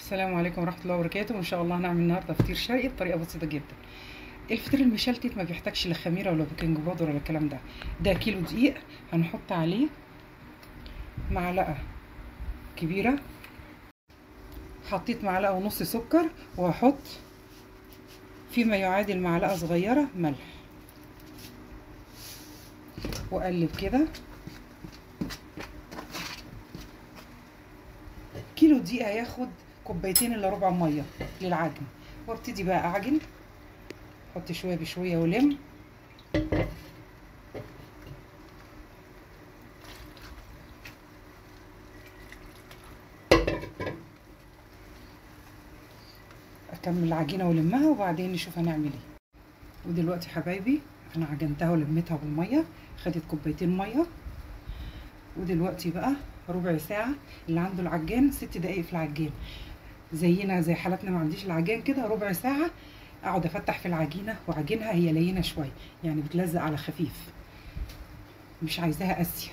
السلام عليكم ورحمة الله وبركاته. وإن شاء الله هنعمل النهاردة فطير شرقي بطريقة بسيطة جدا. الفطير المشلتت ما بيحتاجش لا خميرة ولا بيكنج باودر ولا الكلام ده كيلو دقيق هنحط عليه معلقة كبيرة، حطيت معلقة ونص سكر، وهحط فيما يعادل معلقة صغيرة ملح، وأقلب كده. كيلو دقيق هياخد كوبايتين الا ربع ميه للعجن، وابتدي بقى اعجن، احط شويه بشويه ولم. اكمل العجينه ولمها وبعدين نشوف هنعمل ايه. ودلوقتي حبايبي انا عجنتها ولميتها بالميه، خدت كوبايتين ميه. ودلوقتي بقى ربع ساعه، اللي عنده العجان 6 دقايق في العجان، زينا زي حالتنا ما عنديش العجان كده، ربع ساعه اقعد افتح في العجينه واعجنها. هي لينه شويه يعني بتلزق على خفيف، مش عايزاها قاسيه.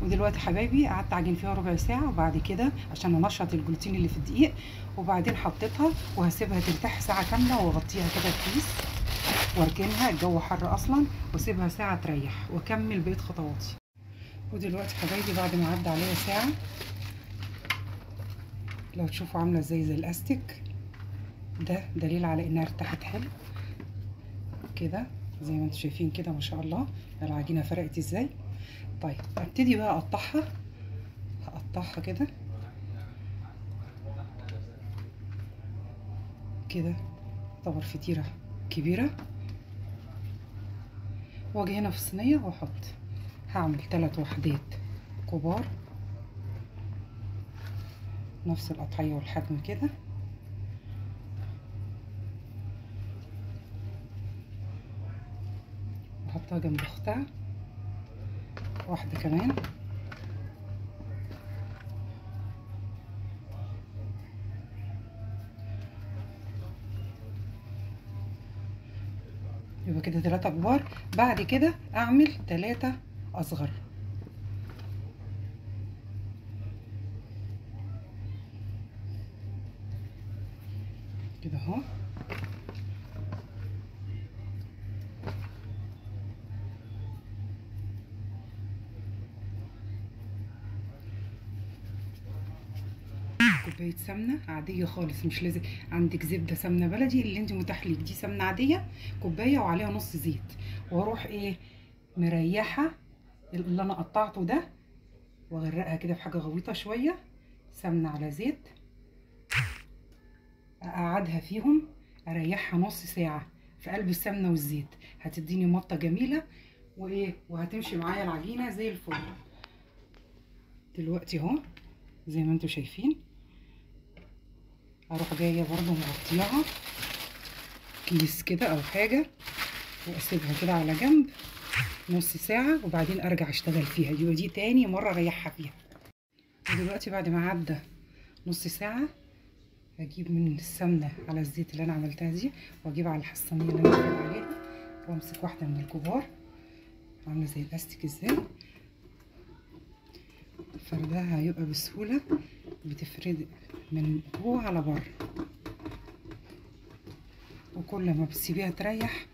ودلوقتي حبايبي قعدت اعجن فيها ربع ساعه، وبعد كده عشان انشط الجلوتين اللي في الدقيق، وبعدين حطيتها وهسيبها ترتاح ساعه كامله، واغطيها كده بكيس واركنها، الجو حر اصلا، واسيبها ساعه تريح واكمل بقيه خطواتي. ودلوقتي حبايبي بعد ما عدى عليها ساعه، لو تشوفوا عامله زي الاستيك، ده دليل على انها ارتاحت حلو كده، زي ما انتم شايفين كده ما شاء الله العجينه فرقت ازاي. طيب ابتدي بقى اقطعها، هقطعها كده كده، طبق فطيره كبيره، واجي هنا في الصينيه واحط، هعمل 3 وحدات كبار نفس القطعيه والحجم كده، واحطها جنب اختها، واحده كمان، يبقى كده 3 كبار. بعد كده اعمل 3 اصغر كده اهو. كوبايه سمنه عاديه خالص، مش لازم عندك زبده سمنه بلدي اللي انت متاح ليك، دي سمنه عاديه كوبايه وعليها نص زيت، واروح ايه مريحه اللي انا قطعته ده، واغرقها كده في حاجه غويطه شويه، سمنه على زيت، اقعدها فيهم، اريحها نص ساعه في قلب السمنه والزيت، هتديني مطه جميله وايه، وهتمشي معايا العجينه زي الفل. دلوقتي اهو زي ما انتم شايفين، اروح جايه برضو مغطياها كيس كده او حاجه، واسيبها كده على جنب نص ساعه، وبعدين ارجع اشتغل فيها، يبقى دي تاني مره اريحها فيها. ودلوقتي بعد ما عدى نص ساعه، هجيب من السمنه على الزيت اللي انا عملتها دي، واجيب على الصينيه اللي انا بفرد عليها، وامسك واحده من الكبار عامله زي الاستيك ازاي، فردها هيبقى بسهوله، بتفرد من جوه على بره، وكل ما بتسيبيها تريح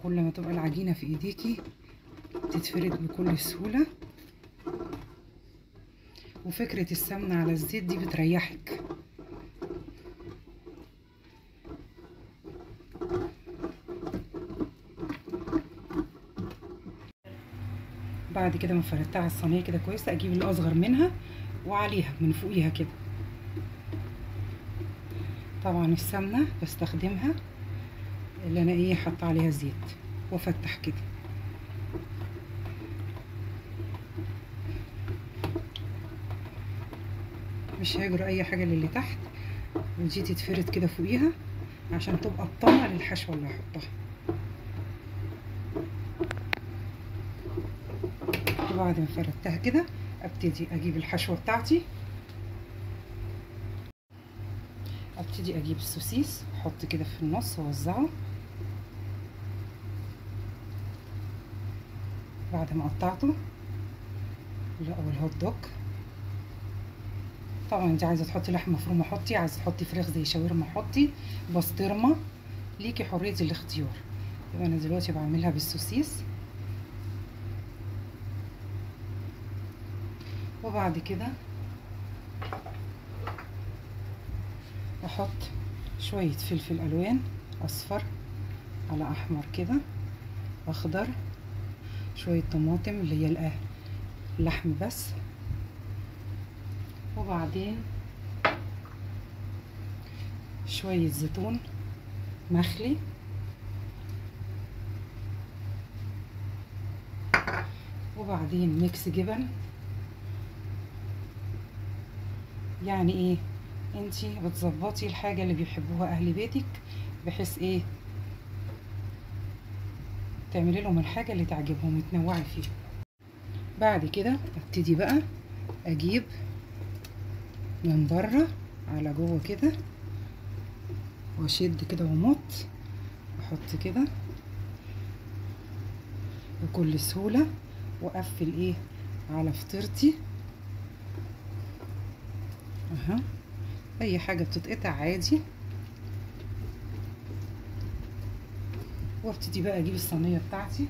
كل ما تبقى العجينه في ايديكي تتفرد بكل سهوله. وفكره السمنه على الزيت دي بتريحك. بعد كده ما فردتها على الصينيه كده كويسه، اجيب الاصغر منها وعليها من فوقيها كده. طبعا السمنه بستخدمها اللي انا ايه حاطه عليها زيت، وافتح كده، مش هيجرى اي حاجه للي تحت، ودي تتفرد كده فوقيها عشان تبقى الطعمه للحشوه اللي هحطها. وبعد ما فردتها كده ابتدي اجيب الحشوه بتاعتي، ابتدي اجيب السوسيس احط كده في النص واوزعه بعد ما قطعته، او الهوت دوج، طبعا انت عايزه تحطي لحمه مفرومه حطي، عايزه تحطي فراخ زي شاورما حطي، بسطرمه، ليكي حريه الاختيار. يبقى انا دلوقتي بعملها بالسوسيس. وبعد كده احط شويه فلفل الوان، اصفر على احمر كده، اخضر، شويه طماطم اللي هي اللحم بس، وبعدين شويه زيتون مخلي، وبعدين ميكس جبن. يعني ايه؟ انتي بتظبطي الحاجه اللي بيحبوها اهل بيتك، بحيث ايه تعملي لهم الحاجه اللي تعجبهم وتنوعي فيها. بعد كده ابتدي بقى اجيب من بره على جوه كده، واشد كده ومط، احط كده بكل سهوله، واقفل ايه على فطيرتي اها. اي حاجه بتتقطع عادي. وابتدي بقى اجيب الصينيه بتاعتي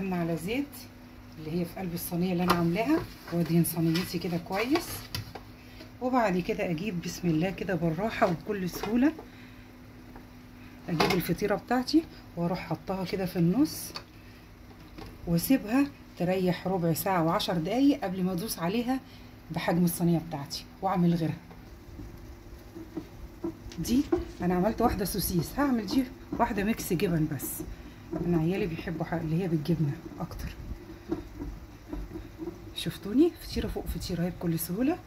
على زيت اللي هي في قلب الصينيه اللي انا عاملاها، وادهن صينيتي كده كويس. وبعد كده اجيب بسم الله كده بالراحه وبكل سهوله، اجيب الفطيره بتاعتي واروح حطها كده في النص، واسيبها تريح ربع ساعه و10 دقايق قبل ما ادوس عليها بحجم الصينيه بتاعتي واعمل غيرها. دي انا عملت واحده سوسيس، هعمل دي واحده ميكس جبن بس. انا عيالي بيحبوا اللي هي بالجبنه اكتر. شفتوني فطيره فوق فطيره اهي بكل سهوله.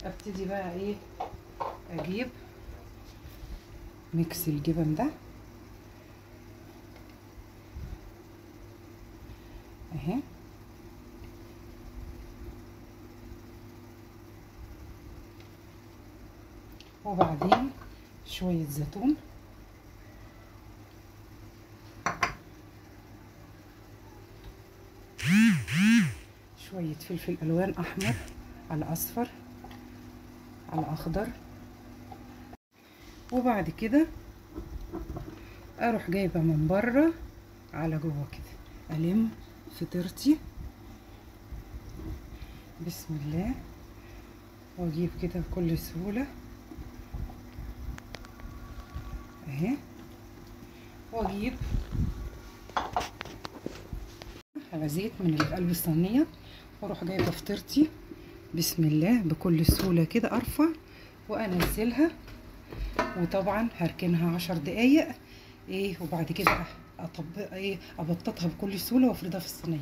ابتدي بقى ايه اجيب ميكس الجبن ده اهي، وبعدين شويه زيتون، شويه فلفل الوان احمر على اصفر على اخضر. وبعد كده اروح جايبه من بره على جوه كده، الم فطيرتي بسم الله، واجيب كده بكل سهوله اهي، واجيب على زيت من اللي في قلب الصينيه، واروح جايبه فطيرتي بسم الله بكل سهوله كده، ارفع وانزلها. وطبعا هركنها 10 دقايق ايه، وبعد كده اطبق ايه ابططها بكل سهوله وافردها في الصينيه.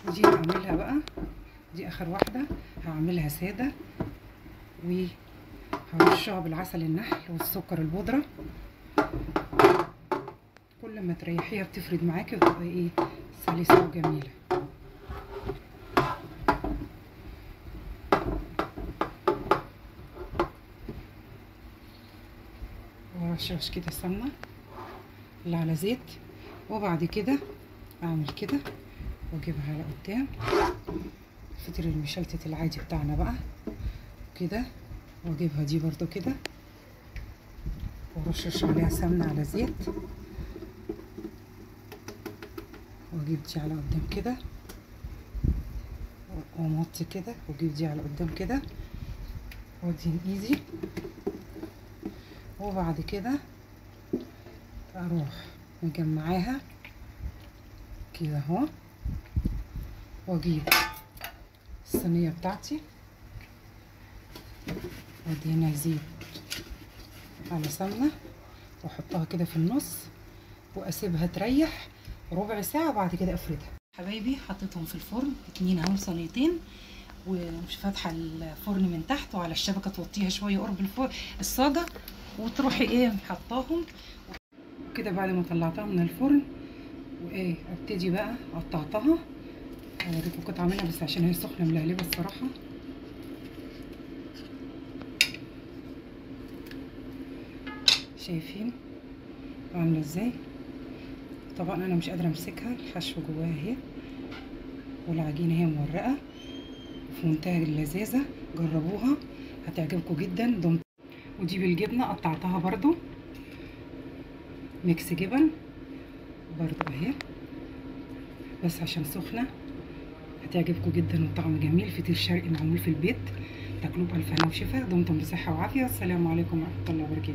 ودي هعملها بقى، دي اخر واحده هعملها ساده، وهرشها بالعسل النحل والسكر البودره. كل ما تريحيها بتفرد معاكي وتبقى ايه سلسه وجميله. وارشش كده سمنه اللي على زيت، وبعد كده اعمل كده واجيبها على قدام الفطير المشلتت العادي بتاعنا بقى كده، واجيبها دي برضو كده وارشش عليها سمنه على زيت، واجيب دي على قدام كده وامط كده، واجيب دي على قدام كده وادهن ايدي. وبعد كده اروح مجمعاها كده اهو، واجيب الصينيه بتاعتي وادهنها زيت على سمنه، واحطها كده في النص واسيبها تريح ربع ساعه، وبعد كده افردها. حبايبي حطيتهم في الفرن اتنين اهو صينيتين، ومش فاتحه الفرن من تحت، وعلى الشبكه توطيها شويه قرب الصاجه، وتروحي ايه حطاهم كده. بعد ما طلعتها من الفرن وايه ابتدي بقى قطعتها، اوريكم قطعه منها بس عشان هي سخنه ملهلبه الصراحه. شايفين عامله ازاي؟ طبعا انا مش قادره امسكها، الحشو جواها اهي والعجينه هي مورقه في منتهى اللذاذه. جربوها هتعجبكم جدا. ودي بالجبنه قطعتها برضو ميكس جبن برضو اهي، بس عشان سخنه هتعجبكم جدا وطعم جميل. فطير شرقي معمول في البيت، تاكلوه بألف هنا وشفا. دمتم بصحه وعافيه، والسلام عليكم ورحمه الله وبركاته.